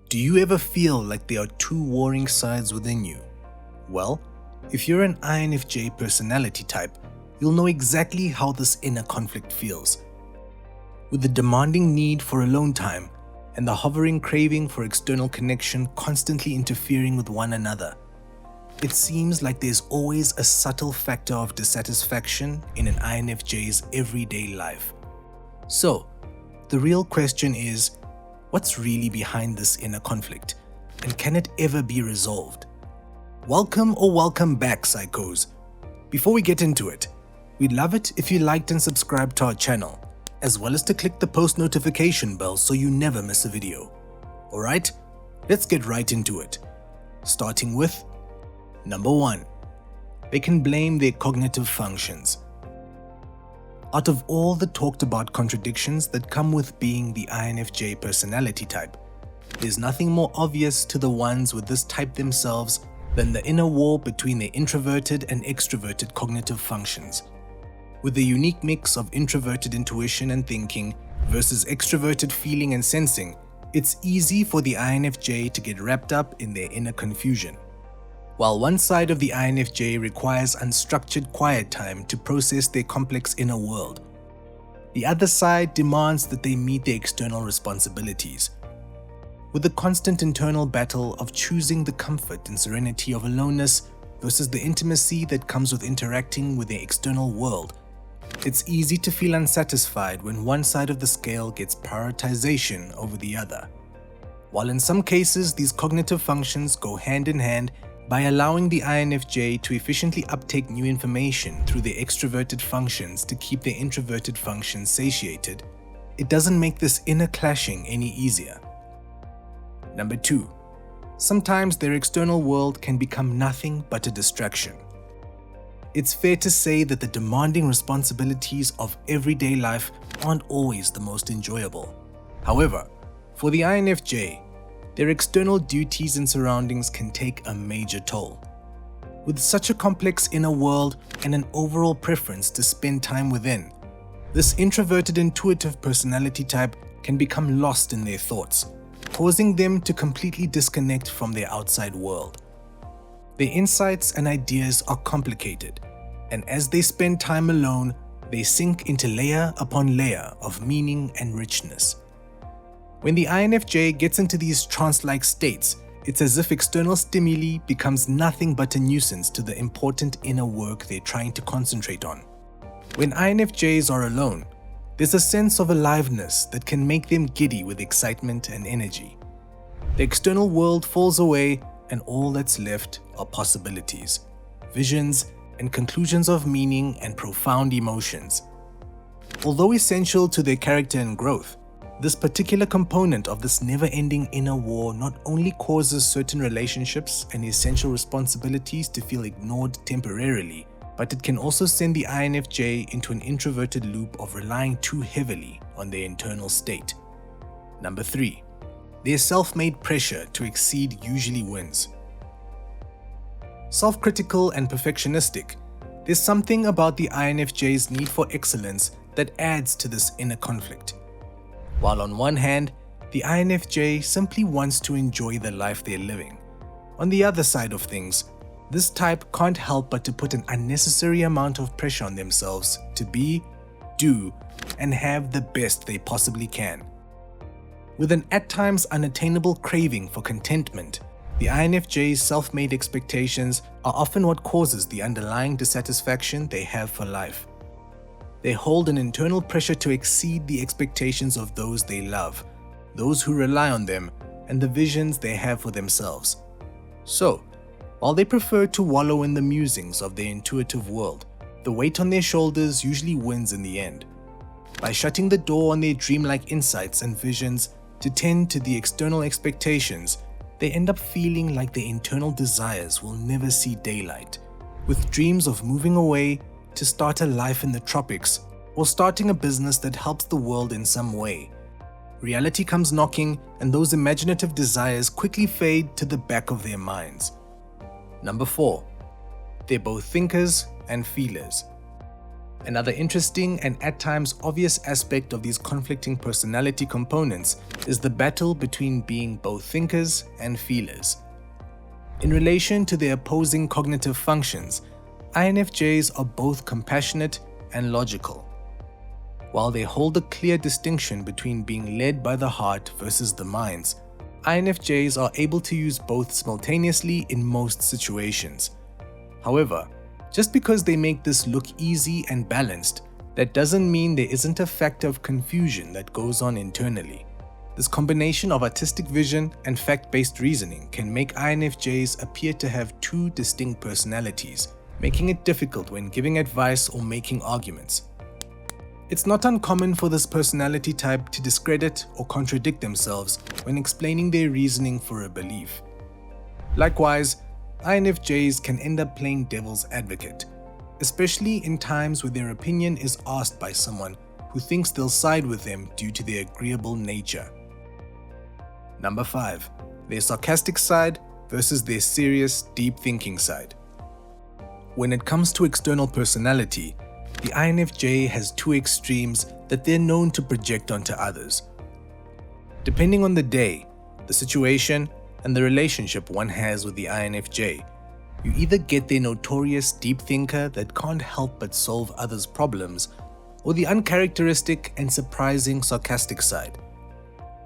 Do you ever feel like there are two warring sides within you? Well, if you're an INFJ personality type, you'll know exactly how this inner conflict feels. With the demanding need for alone time and the hovering craving for external connection constantly interfering with one another, it seems like there's always a subtle factor of dissatisfaction in an INFJ's everyday life. So, the real question is, what's really behind this inner conflict, and can it ever be resolved? Welcome back, psychos. Before we get into it, we'd love it if you liked and subscribed to our channel, as well as to click the post notification bell so you never miss a video. Alright, let's get right into it. Starting with Number 1. They can blame their cognitive functions. Out of all the talked about contradictions that come with being the INFJ personality type, there's nothing more obvious to the ones with this type themselves than the inner war between their introverted and extroverted cognitive functions. With the unique mix of introverted intuition and thinking versus extroverted feeling and sensing, it's easy for the INFJ to get wrapped up in their inner confusion. While one side of the INFJ requires unstructured quiet time to process their complex inner world, the other side demands that they meet their external responsibilities. With the constant internal battle of choosing the comfort and serenity of aloneness versus the intimacy that comes with interacting with the external world, it's easy to feel unsatisfied when one side of the scale gets prioritization over the other. While in some cases these cognitive functions go hand in hand by allowing the INFJ to efficiently uptake new information through their extroverted functions to keep their introverted functions satiated, it doesn't make this inner clashing any easier. Number 2. Sometimes their external world can become nothing but a distraction. It's fair to say that the demanding responsibilities of everyday life aren't always the most enjoyable. However, for the INFJ, their external duties and surroundings can take a major toll. With such a complex inner world and an overall preference to spend time within, this introverted intuitive personality type can become lost in their thoughts, causing them to completely disconnect from their outside world. Their insights and ideas are complicated, and as they spend time alone, they sink into layer upon layer of meaning and richness. When the INFJ gets into these trance-like states, it's as if external stimuli becomes nothing but a nuisance to the important inner work they're trying to concentrate on. When INFJs are alone, there's a sense of aliveness that can make them giddy with excitement and energy. The external world falls away and all that's left are possibilities, visions, and conclusions of meaning and profound emotions. Although essential to their character and growth, this particular component of this never-ending inner war not only causes certain relationships and essential responsibilities to feel ignored temporarily, but it can also send the INFJ into an introverted loop of relying too heavily on their internal state. Number 3. Their self-made pressure to exceed usually wins. Self-critical and perfectionistic, there's something about the INFJ's need for excellence that adds to this inner conflict. While on one hand, the INFJ simply wants to enjoy the life they're living, on the other side of things, this type can't help but to put an unnecessary amount of pressure on themselves to be, do, and have the best they possibly can. With an at times unattainable craving for contentment, the INFJ's self-made expectations are often what causes the underlying dissatisfaction they have for life. They hold an internal pressure to exceed the expectations of those they love, those who rely on them, and the visions they have for themselves. So, while they prefer to wallow in the musings of their intuitive world, the weight on their shoulders usually wins in the end. By shutting the door on their dreamlike insights and visions to tend to the external expectations, they end up feeling like their internal desires will never see daylight, with dreams of moving away to start a life in the tropics or starting a business that helps the world in some way. Reality comes knocking, and those imaginative desires quickly fade to the back of their minds. Number 4. They're both thinkers and feelers. Another interesting and at times obvious aspect of these conflicting personality components is the battle between being both thinkers and feelers. In relation to their opposing cognitive functions, INFJs are both compassionate and logical. While they hold a clear distinction between being led by the heart versus the minds, INFJs are able to use both simultaneously in most situations. However, just because they make this look easy and balanced, that doesn't mean there isn't a factor of confusion that goes on internally. This combination of artistic vision and fact-based reasoning can make INFJs appear to have two distinct personalities, making it difficult when giving advice or making arguments. It's not uncommon for this personality type to discredit or contradict themselves when explaining their reasoning for a belief. Likewise, INFJs can end up playing devil's advocate, especially in times where their opinion is asked by someone who thinks they'll side with them due to their agreeable nature. Number 5. Their sarcastic side versus their serious, deep thinking side. When it comes to external personality, the INFJ has two extremes that they're known to project onto others. Depending on the day, the situation, and the relationship one has with the INFJ, you either get their notorious deep thinker that can't help but solve others' problems, or the uncharacteristic and surprising sarcastic side.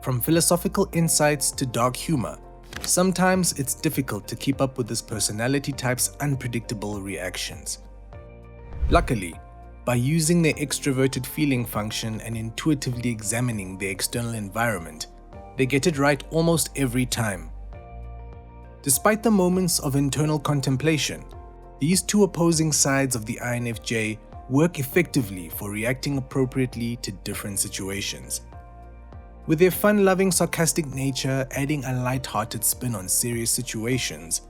From philosophical insights to dark humor, sometimes it's difficult to keep up with this personality type's unpredictable reactions. Luckily, by using their extroverted feeling function and intuitively examining their external environment, they get it right almost every time. Despite the moments of internal contemplation, these two opposing sides of the INFJ work effectively for reacting appropriately to different situations. With their fun-loving sarcastic nature adding a light-hearted spin on serious situations,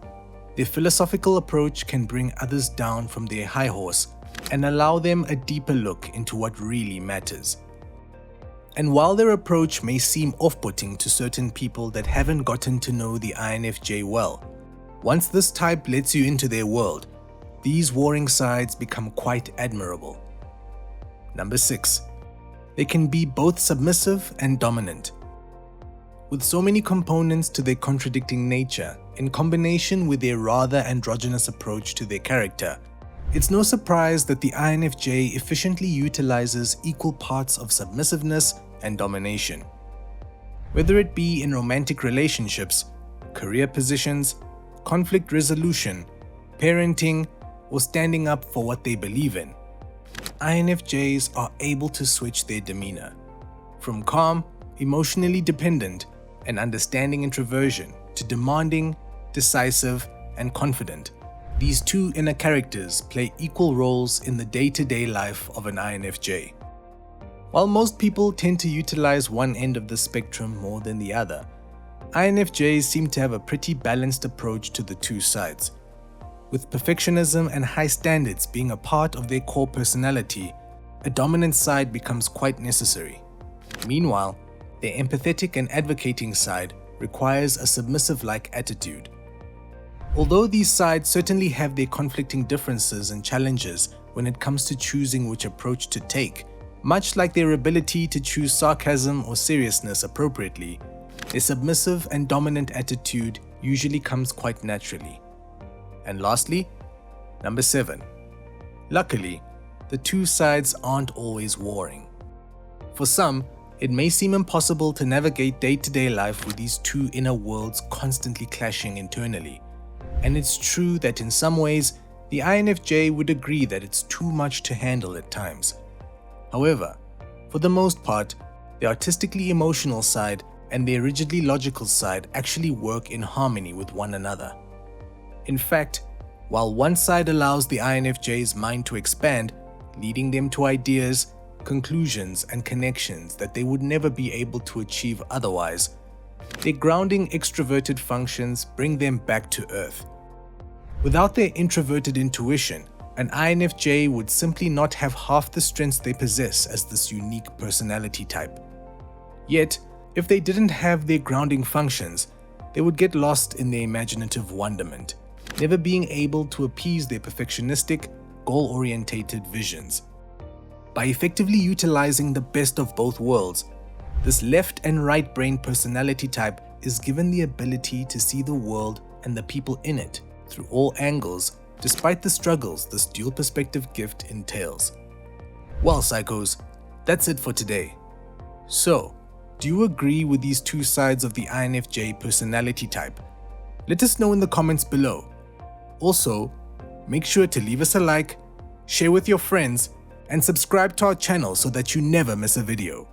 their philosophical approach can bring others down from their high horse and allow them a deeper look into what really matters. And while their approach may seem off-putting to certain people that haven't gotten to know the INFJ well, once this type lets you into their world, these warring sides become quite admirable. Number 6. They can be both submissive and dominant. With so many components to their contradicting nature, in combination with their rather androgynous approach to their character, it's no surprise that the INFJ efficiently utilizes equal parts of submissiveness and domination. Whether it be in romantic relationships, career positions, conflict resolution, parenting, or standing up for what they believe in, INFJs are able to switch their demeanor from calm, emotionally dependent, and understanding introversion to demanding, decisive, and confident. These two inner characters play equal roles in the day-to-day life of an INFJ. While most people tend to utilize one end of the spectrum more than the other, INFJs seem to have a pretty balanced approach to the two sides. With perfectionism and high standards being a part of their core personality, a dominant side becomes quite necessary. Meanwhile, their empathetic and advocating side requires a submissive-like attitude. Although these sides certainly have their conflicting differences and challenges when it comes to choosing which approach to take, much like their ability to choose sarcasm or seriousness appropriately, their submissive and dominant attitude usually comes quite naturally. And lastly, number 7. Luckily, the two sides aren't always warring. For some, it may seem impossible to navigate day-to-day life with these two inner worlds constantly clashing internally. And it's true that in some ways, the INFJ would agree that it's too much to handle at times. However, for the most part, the artistically emotional side and the rigidly logical side actually work in harmony with one another. In fact, while one side allows the INFJ's mind to expand, leading them to ideas, conclusions, and connections that they would never be able to achieve otherwise, their grounding extroverted functions bring them back to earth. Without their introverted intuition, an INFJ would simply not have half the strengths they possess as this unique personality type. Yet, if they didn't have their grounding functions, they would get lost in their imaginative wonderment, never being able to appease their perfectionistic, goal-orientated visions. By effectively utilizing the best of both worlds, this left and right brain personality type is given the ability to see the world and the people in it through all angles, despite the struggles this dual perspective gift entails. Well, psychos, that's it for today. So, do you agree with these two sides of the INFJ personality type? Let us know in the comments below. Also, make sure to leave us a like, share with your friends, and subscribe to our channel so that you never miss a video.